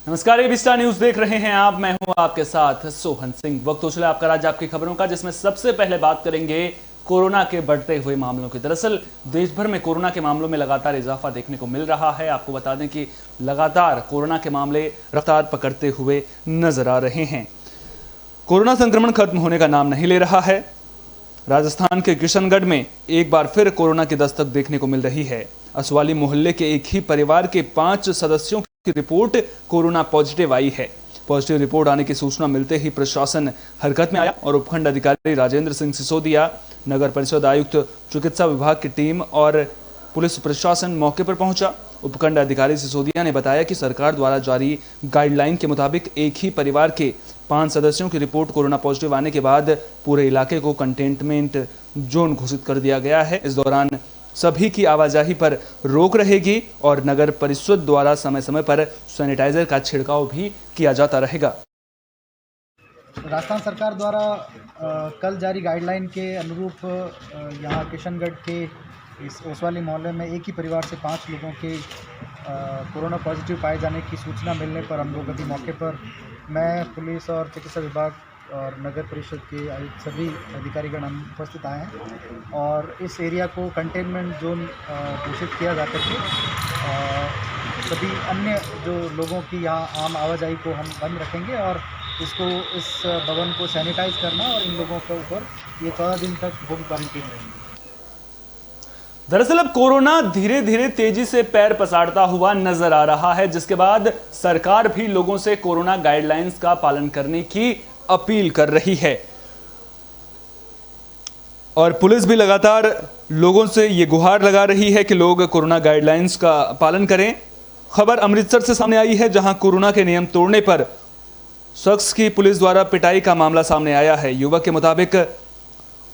नमस्कार, AB star news देख रहे हैं आप। मैं हूं आपके साथ सोहन सिंह। वक्त हो चला आपका राज्य आपकी खबरों का, जिसमें सबसे पहले बात करेंगे कोरोना के बढ़ते हुए मामलों की। दरअसल देश भर में कोरोना के मामलों में लगातार इजाफा देखने को मिल रहा है। आपको बता दें कि लगातार कोरोना के मामले रफ्तार पकड़ते हुए नजर आ रहे हैं। कोरोना संक्रमण खत्म होने का नाम नहीं ले रहा है। राजस्थान के किशनगढ़ में एक बार फिर कोरोना की दस्तक देखने को मिल रही है। असवाली मोहल्ले के एक ही परिवार के 5 सदस्यों की रिपोर्ट कोरोना पॉजिटिव आई है। पॉजिटिव रिपोर्ट आने की सूचना मिलते ही प्रशासन हरकत में आया और उपखंड अधिकारी राजेंद्र सिंह सिसोदिया, नगर परिषद आयुक्त, चिकित्सा विभाग की टीम और पुलिस प्रशासन मौके पर पहुंचा। उपखंड अधिकारी सिसोदिया ने बताया कि सरकार द्वारा जारी गाइडलाइन के मुताबिक एक ही परिवार के 5 सदस्यों की रिपोर्ट कोरोना पॉजिटिव आने के बाद पूरे इलाके को कंटेनमेंट जोन घोषित कर दिया गया है। इस दौरान सभी की आवाजाही पर रोक रहेगी और नगर परिषद द्वारा समय समय पर सैनिटाइजर का छिड़काव भी किया जाता रहेगा। राजस्थान सरकार द्वारा कल जारी गाइडलाइन के अनुरूप यहाँ किशनगढ़ के इस ओसवाली मोहल्ले में एक ही परिवार से 5 लोगों के कोरोना पॉजिटिव पाए जाने की सूचना मिलने पर हम लोग अभी मौके पर मैं, पुलिस और चिकित्सा विभाग और नगर परिषद के आयुक्त सभी अधिकारीगण हम उपस्थित आए हैं और इस एरिया को कंटेनमेंट जोन घोषित किया जाता है। सभी अन्य जो लोगों की यहाँ आम आवाजाही को हम बंद रखेंगे और इस भवन को सैनिटाइज करना और इन लोगों के ऊपर ये 14 दिन तक होम क्वारंटीन रहेंगे। दरअसल अब कोरोना धीरे धीरे तेजी से पैर पसारता हुआ नजर आ रहा है, जिसके बाद सरकार भी लोगों से कोरोना गाइडलाइंस का पालन करने की अपील कर रही है और पुलिस भी लगातार लोगों से ये गुहार लगा रही है कि लोग कोरोना गाइडलाइंस का पालन करें। खबर अमृतसर से सामने आई है, जहां कोरोना के नियम तोड़ने पर शख्स की पुलिस द्वारा पिटाई का मामला सामने आया है। युवक के मुताबिक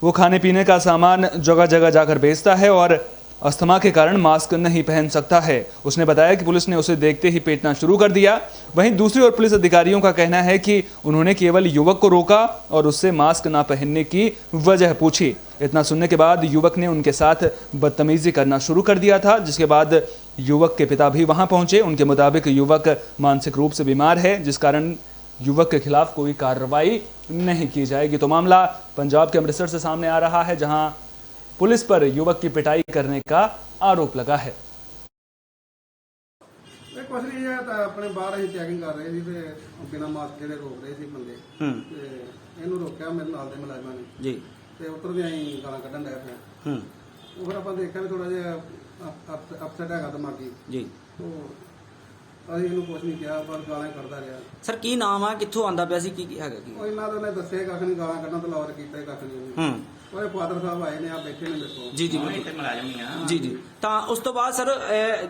वो खाने पीने का सामान जगह जगह जाकर बेचता है और अस्थमा के कारण मास्क नहीं पहन सकता है। उसने बताया कि पुलिस ने उसे देखते ही पीटना शुरू कर दिया। वहीं दूसरी ओर पुलिस अधिकारियों का कहना है कि उन्होंने केवल युवक को रोका और उससे मास्क ना पहनने की वजह पूछी। इतना सुनने के बाद युवक ने उनके साथ बदतमीजी करना शुरू कर दिया था, जिसके बाद युवक के पिता भी वहां पहुंचे। उनके मुताबिक युवक मानसिक रूप से बीमार है, जिस कारण युवक के खिलाफ कोई कार्रवाई नहीं की जाएगी। तो मामला पंजाब के अमृतसर से सामने आ रहा है, जहां पुलिस पर युवक की पिटाई करने का आरोप लगा है। कुछ नहीं है, अपने बाहर ही चैकिंग कर रहे थे बिना मास्क ਜਿਹੜੇ ਰੋਕ ਰਹੇ ਸੀ ਬੰਦੇ ਤੇ ਇਹਨੂੰ ਰੋਕਿਆ ਮੇਰੇ ਨਾਲ ਦੇ ਮੁਲਾਜ਼ਮਾਂ ਨੇ ਜੀ ਤੇ ਉਤਰਦੇ ਆਈ ਗਾਲਾਂ ਕੱਢਣ ਲੱਗ ਪਿਆ। ਉਹ ਫਿਰ ਆਪਾਂ ਦੇਖਿਆ ਵੀ ਥੋੜਾ ਜਿਹਾ ਅਪਸੈਟ ਹੈਗਾ ਦਿਮਾਗੀ ਜੀ। ਅਸੀਂ ਇਹਨੂੰ ਕੁਝ ਨਹੀਂ ਕਿਹਾ, ਪਰ ਗਾਲਾਂ ਕੱਢਦਾ ਰਿਹਾ। ਸਰ ਕੀ ਨਾਮ ਆ, ਕਿੱਥੋਂ ਆਂਦਾ ਪਿਆ ਸੀ, ਕੀ ਹੈਗਾ ਕੀ? ਉਹ ਇਹਨਾਂ ਦਾ ਨੇ ਦੱਸਿਆ ਕੱਖ ਨਹੀਂ, ਗਾਲਾਂ ਕੱਢਣ ਤੋਂ ਲਾਵਰ ਕੀਤਾ ਹੀ ਕੱਖ ਨਹੀਂ। ਉਹਦੇ ਫਾਦਰ ਸਾਹਿਬ ਆਏ ਨੇ, ਆ ਬੈਠੇ ਨੇ ਮੇਰੇ ਕੋਲ। ਜੀ ਜੀ ਜੀ ਜੀ। ਤਾਂ ਉਸ ਤੋਂ ਬਾਅਦ ਸਰ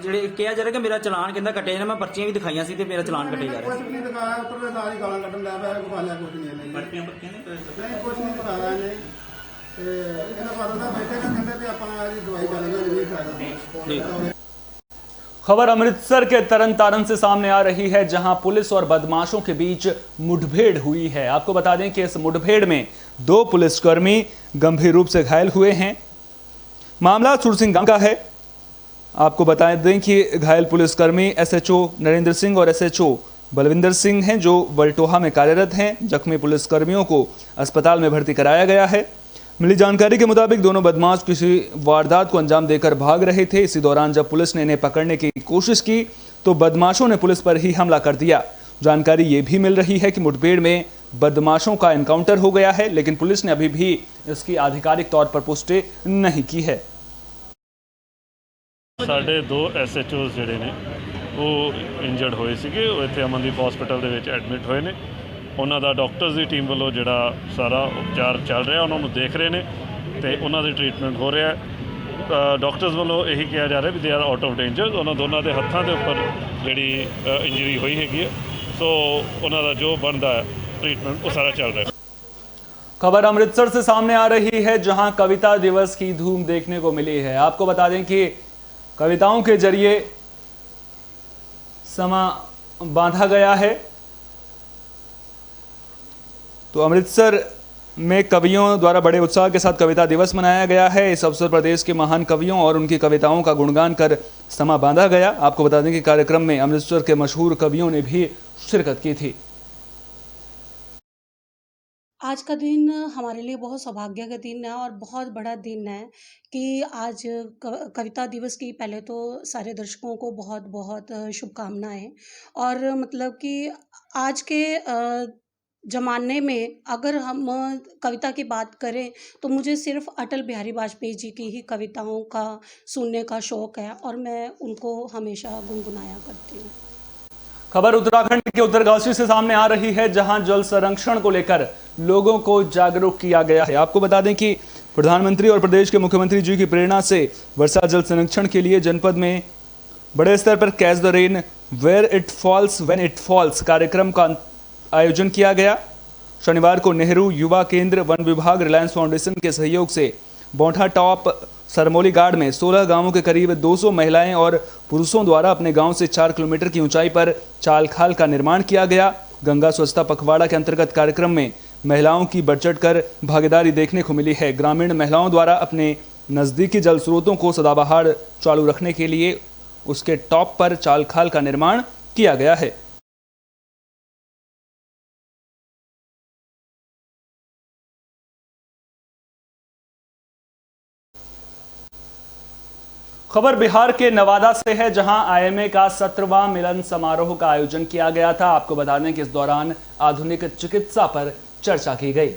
ਜਿਹੜੇ ਕਿਹਾ ਜਾ ਰਿਹਾ ਕਿ ਮੇਰਾ ਚਲਾਨ ਕਹਿੰਦਾ ਕੱਟਿਆ ਜਾਣਾ, ਮੈਂ ਪਰਚੀਆਂ ਵੀ ਦਿਖਾਈਆਂ ਸੀ ਤੇ ਮੇਰਾ ਚਲਾਨ ਕੱਟਿਆ ਜਾ ਰਿਹਾ। ਕੁਝ ਨਹੀਂ ਦਿਖਾਇਆ, ਉੱਤਰ ਦੇ ਸਾਰੀ ਗਾਲਾਂ ਕੱਢਣ ਲੱਗ ਪਿਆ। ਗਵਾਲਿਆ ਕੁਝ ਨਹੀਂ ਇਹਨੇ, ਪਰਚੀਆਂ ਨਹੀਂ, ਕੁਝ ਨਹੀਂ ਦਿਖਾਇਆ ਇਹਨੇ। ਤੇ ਇਹਨਾਂ ਫਾਦਰ ਸਾਹਿਬ ਬੈਠੇ ਨੇ, ਕਹਿੰਦੇ ਵੀ ਆਪਾਂ ਇਹਦੀ ਦਵਾਈ ਚੱਲੇਗੀ ਨਹੀਂ ਖਾਦਾ। खबर अमृतसर के तरन तारन से सामने आ रही है, जहां पुलिस और बदमाशों के बीच मुठभेड़ हुई है। आपको बता दें कि इस मुठभेड़ में 2 पुलिसकर्मी गंभीर रूप से घायल हुए हैं। मामला सुरसिंह गांव का है। आपको बता दें कि घायल पुलिसकर्मी एसएचओ नरेंद्र सिंह और एसएचओ बलविंदर सिंह हैं, जो वलटोहा में कार्यरत हैं। जख्मी पुलिसकर्मियों को अस्पताल में भर्ती कराया गया है। मिली जानकारी के मुताबिक दोनों बदमाश किसी वारदात को अंजाम देकर भाग रहे थे। इसी दौरान जब पुलिस ने इन्हें पकड़ने की कोशिश की तो बदमाशों ने पुलिस पर ही हमला कर दिया। जानकारी ये भी मिल रही है कि मुठभेड़ में बदमाशों का एनकाउंटर हो गया है, लेकिन पुलिस ने अभी भी इसकी आधिकारिक तौर पर पुष्टि नहीं की है। साढ़े 2 SHO ਜਿਹੜੇ ਨੇ ਉਹ ਇੰਜਰਡ ਹੋਏ ਸੀਗੇ, ਉਹ ਇੱਥੇ ਅਮਨਦੀਪ ਹਸਪੀਟਲ ਦੇ ਵਿੱਚ ਐਡਮਿਟ ਹੋਏ ਨੇ। ਉਹਨਾਂ ਦਾ ਡਾਕਟਰਸ ਦੀ ਟੀਮ ਵੱਲੋਂ ਜਿਹੜਾ ਸਾਰਾ ਉਪਚਾਰ ਚੱਲ ਰਿਹਾ, ਉਹਨਾਂ ਨੂੰ ਦੇਖ ਰਹੇ ਨੇ ਤੇ ਉਹਨਾਂ ਦੀ ਟ੍ਰੀਟਮੈਂਟ ਹੋ ਰਿਹਾ। ਡਾਕਟਰਸ ਵੱਲੋਂ ਇਹੀ ਕਿਹਾ ਜਾ ਰਿਹਾ ਵੀ they are out of danger. ਉਹਨਾਂ ਦੋਨਾਂ ਦੇ ਹੱਥਾਂ ਦੇ ਉੱਪਰ ਜਿਹੜੀ ਇੰਜਰੀ ਹੋਈ ਹੈਗੀ ਹੈ, ਸੋ ਉਹਨਾਂ ਦਾ ਜੋ ਬਣਦਾ ट्रीटमेंट वो सारा चल रहा है। खबर अमृतसर से सामने आ रही है, जहां कविता दिवस की धूम देखने को मिली है। आपको बता दें कि कविताओं के जरिए समा बांधा गया है। तो अमृतसर में कवियों द्वारा बड़े उत्साह के साथ कविता दिवस मनाया गया है। इस अवसर प्रदेश के महान कवियों और उनकी कविताओं का गुणगान कर समा बांधा गया। आपको बता दें कि कार्यक्रम में अमृतसर के मशहूर कवियों ने भी शिरकत की थी। आज का दिन हमारे लिए बहुत सौभाग्य का दिन है और बहुत बड़ा दिन है कि आज कविता दिवस की पहले तो सारे दर्शकों को बहुत बहुत शुभकामनाएं। और मतलब कि आज के ज़माने में अगर हम कविता की बात करें तो मुझे सिर्फ अटल बिहारी वाजपेयी जी की ही कविताओं का सुनने का शौक़ है और मैं उनको हमेशा गुनगुनाया करती हूँ। खबर उत्तराखंड के उत्तरकाशी से सामने आ रही है, जहां जल संरक्षण को लेकर लोगों को जागरूक किया गया है। आपको बता दें कि प्रधानमंत्री और प्रदेश के मुख्यमंत्री जी की प्रेरणा से वर्षा जल संरक्षण के लिए जनपद में बड़े स्तर पर catch the rain where it falls when it falls कार्यक्रम का आयोजन किया गया। शनिवार को नेहरू युवा केंद्र, वन विभाग, रिलायंस फाउंडेशन के सहयोग से बोंठा टॉप सरमोली गार्ड में 16 गांवों के करीब 200 महिलाएं और पुरुषों द्वारा अपने गांव से 4 किलोमीटर की ऊंचाई पर चाल खाल का निर्माण किया गया। गंगा स्वच्छता पखवाड़ा के अंतर्गत कार्यक्रम में महिलाओं की बढ़ चढ़कर भागीदारी देखने को मिली है। ग्रामीण महिलाओं द्वारा अपने नज़दीकी जल स्रोतों को सदाबहार चालू रखने के लिए उसके टॉप पर चाल खाल का निर्माण किया गया है। खबर बिहार के नवादा से है, जहां आईएमए का 17वां मिलन समारोह का आयोजन किया गया था। आपको बता दें कि इस दौरान आधुनिक चिकित्सा पर चर्चा की गई।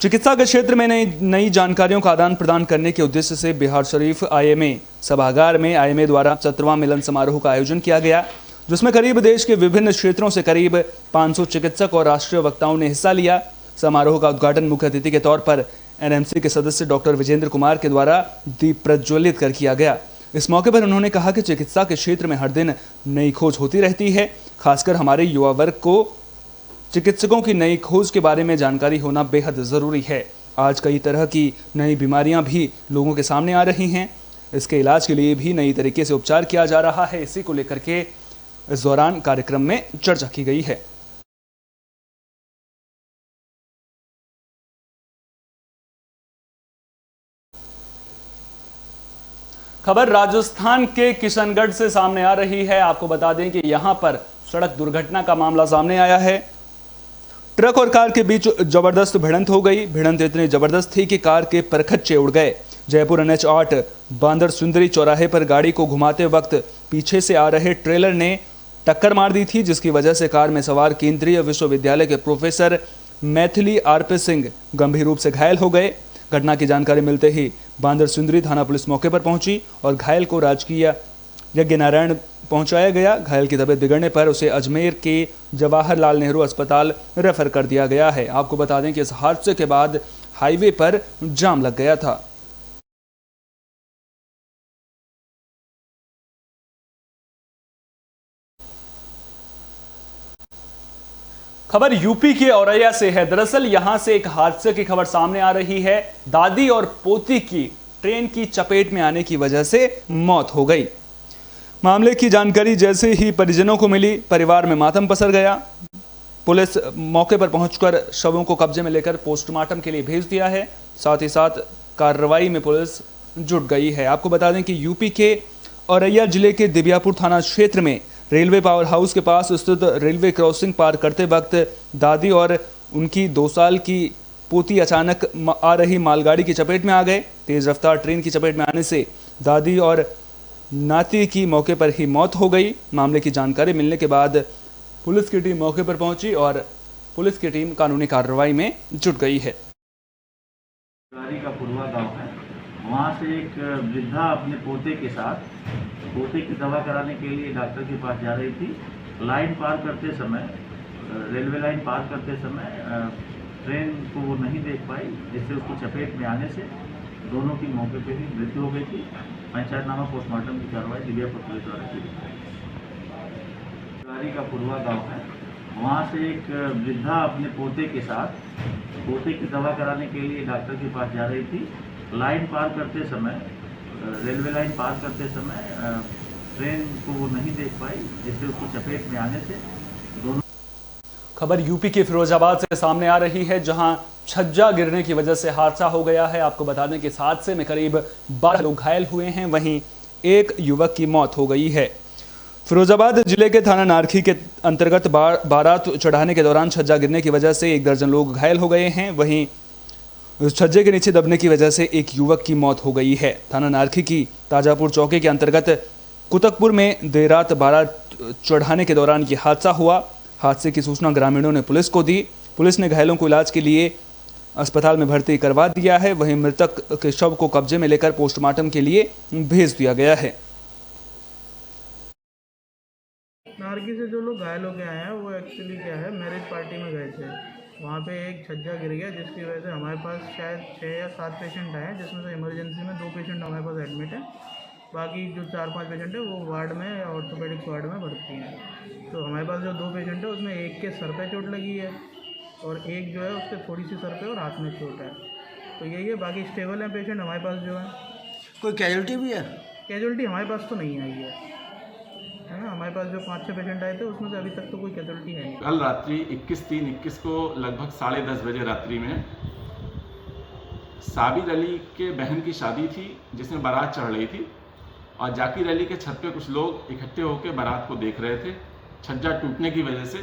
चिकित्सा के क्षेत्र में नई जानकारियों का आदान प्रदान करने के उद्देश्य से बिहार शरीफ आईएमए सभागार में आईएमए द्वारा 17वां मिलन समारोह का आयोजन किया गया, जिसमें करीब देश के विभिन्न क्षेत्रों से करीब 500 चिकित्सक और राष्ट्रीय वक्ताओं ने हिस्सा लिया। समारोह का उद्घाटन मुख्य अतिथि के तौर पर एनएमसी के सदस्य डॉक्टर विजेंद्र कुमार के द्वारा दीप प्रज्वलित कर किया गया। इस मौके पर उन्होंने कहा कि चिकित्सा के क्षेत्र में हर दिन नई खोज होती रहती है। खासकर हमारे युवा वर्ग को चिकित्सकों की नई खोज के बारे में जानकारी होना बेहद ज़रूरी है। आज कई तरह की नई बीमारियां भी लोगों के सामने आ रही हैं। इसके इलाज के लिए भी नई तरीके से उपचार किया जा रहा है। इसी को लेकर के इस दौरान कार्यक्रम में चर्चा की गई है। खबर राजस्थान के किशनगढ़ से सामने आ रही है। आपको बता दें कि यहां पर सड़क दुर्घटना का मामला सामने आया है। ट्रक और कार के बीच जबरदस्त भिड़ंत हो गई। भिड़ंत इतनी जबरदस्त थी कि कार के परखच्चे उड़ गए। जयपुर NH 8 बांदर सुंदरी चौराहे पर गाड़ी को घुमाते वक्त पीछे से आ रहे ट्रेलर ने टक्कर मार दी थी, जिसकी वजह से कार में सवार केंद्रीय विश्वविद्यालय के प्रोफेसर मैथिली RP सिंह गंभीर रूप से घायल हो गए। घटना की जानकारी मिलते ही बांदर सुंदरी थाना पुलिस मौके पर पहुंची और घायल को राजकीय यज्ञ नारायण पहुंचाया गया। घायल की तबीयत बिगड़ने पर उसे अजमेर के जवाहरलाल नेहरू अस्पताल रेफर कर दिया गया है। आपको बता दें कि इस हादसे के बाद हाईवे पर जाम लग गया था। खबर यूपी के औरैया से है। दरअसल यहां से एक हादसे की खबर सामने आ रही है। दादी और पोती की ट्रेन की चपेट में आने की वजह से मौत हो गई। मामले की जानकारी जैसे ही परिजनों को मिली, परिवार में मातम पसर गया। पुलिस मौके पर पहुंचकर शवों को कब्जे में लेकर पोस्टमार्टम के लिए भेज दिया है। साथ ही साथ कार्रवाई में पुलिस जुट गई है। आपको बता दें कि यूपी के औरैया जिले के दिव्यापुर थाना क्षेत्र में रेलवे पावर हाउस के पास स्थित रेलवे क्रॉसिंग पार करते वक्त दादी और उनकी 2 साल की पोती अचानक आ रही मालगाड़ी की चपेट में आ गए। तेज रफ्तार ट्रेन की चपेट में आने से दादी और नाती की मौके पर ही मौत हो गई। मामले की जानकारी मिलने के बाद पुलिस की टीम मौके पर पहुंची और पुलिस की टीम कानूनी कार्रवाई में जुट गई है। का पुरवा गांव है, वहाँ से एक वृद्धा अपने पोते के साथ पोते की दवा कराने के लिए डॉक्टर के पास जा रही थी। लाइन पार करते समय, रेलवे लाइन पार करते समय ट्रेन को वो नहीं देख पाई, जिससे उसकी चपेट में आने से दोनों की मौके पे ही मृत्यु हो गई थी। पंचायतनामा पोस्टमार्टम की कार्रवाई दिव्यापुर पुलिस द्वारा की गई। का पुरवा गाँव है, वहाँ से एक वृद्धा अपने पोते के साथ पोते की दवा कराने के लिए डॉक्टर के पास जा रही थी। लाइन पार करते समय, रेलवे लाइन पार करते समय ट्रेन को वो नहीं देख पाई, जिससे उसकी चपेट में आने से दोनों। खबर यूपी के फिरोजाबाद से सामने आ रही है, जहां छज्जा गिरने की वजह से हादसा हो गया है। आपको बता दें कि इस हादसे में करीब 12 लोग घायल हुए हैं, वहीं एक युवक की मौत हो गई है। फिरोजाबाद जिले के थाना नारखी के अंतर्गत बारात चढ़ाने के दौरान छज्जा गिरने की वजह से 1 दर्जन लोग घायल हो गए हैं। वहीं छज्जे के नीचे दबने की वजह से एक युवक की मौत हो गई है। थाना नारखी की ताजापुर चौकी के अंतर्गत कुतकपुर में देर रात बारात चढ़ाने के दौरान ये हादसा हुआ। हादसे की सूचना ग्रामीणों ने पुलिस को दी। पुलिस ने घायलों को इलाज के लिए अस्पताल में भर्ती करवा दिया है। वहीं मृतक के शव को कब्जे में लेकर पोस्टमार्टम के लिए भेज दिया गया है। नारकी से जो लोग घायल होकर आए हैं वो एक्चुअली क्या है, मैरिज पार्टी में गए थे। वहाँ पे एक छज्जा गिर गया जिसकी वजह से हमारे पास शायद 6 या 7 पेशेंट आए हैं, जिसमें से इमरजेंसी में 2 पेशेंट हमारे पास एडमिट हैं। बाकी जो 4-5 पेशेंट हैं वो वार्ड में या ऑर्थोपेडिक्स वार्ड में भर्ती हैं। तो हमारे पास जो 2 पेशेंट हैं उसमें एक के सर पे चोट लगी है और एक जो है उसके थोड़ी सी सर पे और हाथ में चोट है। तो यही है, बाकी स्टेबल हैं पेशेंट हमारे पास जो है। कोई कैजुअल्टी भी है? कैजुअल्टी हमारे पास तो नहीं आई है ना। हमारे पास जो 5-6 पेशेंट आए थे उसमें से अभी तक तो कोई कैजुअल्टी है नहीं। कल रात्रि 21/3/21 को लगभग 10:30 बजे रात्रि में साबिर अली के बहन की शादी थी जिसमें बारात चढ़ रही थी और जाकिर अली के छत पे कुछ लोग इकट्ठे होकर बारात को देख रहे थे। छज्जा टूटने की वजह से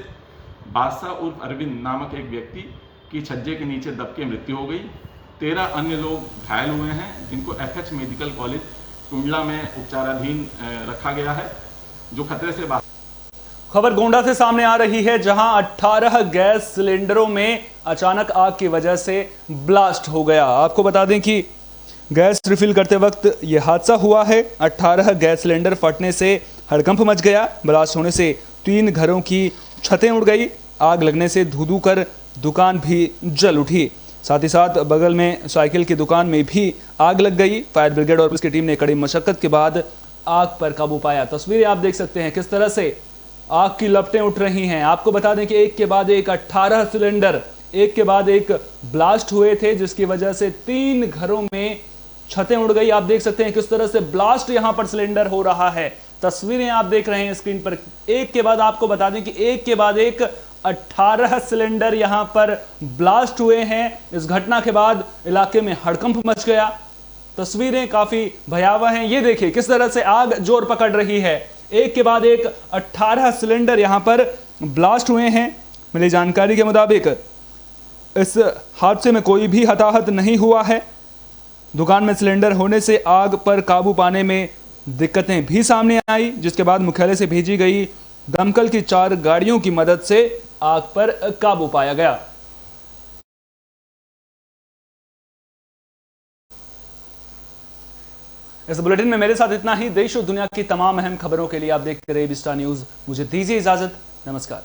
बादशाह उर्फ अरविंद नामक एक व्यक्ति की छज्जे के नीचे दब के मृत्यु हो गई। 13 अन्य लोग घायल हुए हैं जिनको FH मेडिकल कॉलेज टुंडला में उपचाराधीन रखा गया है, जो खतरे से बाहर। खबर गोंडा से सामने आ रही है, जहां 18 गैस सिलेंडरों में अचानक आग की वजह से ब्लास्ट हो गया। आपको बता दें कि गैस रिफिल करते वक्त यह हादसा हुआ है। 18 गैस सिलेंडर फटने से हड़कंप मच गया। ब्लास्ट होने से 3 घरों की छतें उड़ गई। आग लगने से धू-धू कर दुकान भी जल उठी। साथ ही साथ बगल में साइकिल की दुकान में भी आग लग गई। फायर ब्रिगेड और पुलिस की टीम ने कड़ी मशक्कत के बाद आग पर काबू पाया। तस्वीरें आप देख सकते हैं किस तरह से आग की लपटें उठ रही हैं। आपको बता दें कि एक के बाद एक 18 सिलेंडर एक के बाद एक ब्लास्ट हुए थे, जिसकी वजह से 3 घरों में छतें उड़ गई। आप देख सकते हैं किस तरह से ब्लास्ट यहां पर सिलेंडर हो रहा है। तस्वीरें आप देख रहे हैं स्क्रीन पर। एक के बाद आपको बता दें कि एक के बाद एक 18 सिलेंडर यहां पर ब्लास्ट हुए हैं। इस घटना के बाद इलाके में हड़कंप मच गया। तस्वीरें काफी भयावह हैं। ये देखिए किस तरह से आग जोर पकड़ रही है। एक के बाद एक 18 सिलेंडर यहां पर ब्लास्ट हुए हैं। मिली जानकारी के मुताबिक इस हादसे में कोई भी हताहत नहीं हुआ है। दुकान में सिलेंडर होने से आग पर काबू पाने में दिक्कतें भी सामने आई, जिसके बाद मुख्यालय से भेजी गई दमकल की 4 गाड़ियों की मदद से आग पर काबू पाया गया। इस बुलेटिन में मेरे साथ इतना ही। देश और दुनिया की तमाम अहम खबरों के लिए आप देखते रहिए बिस्टा न्यूज। मुझे दीजिए इजाजत। नमस्कार।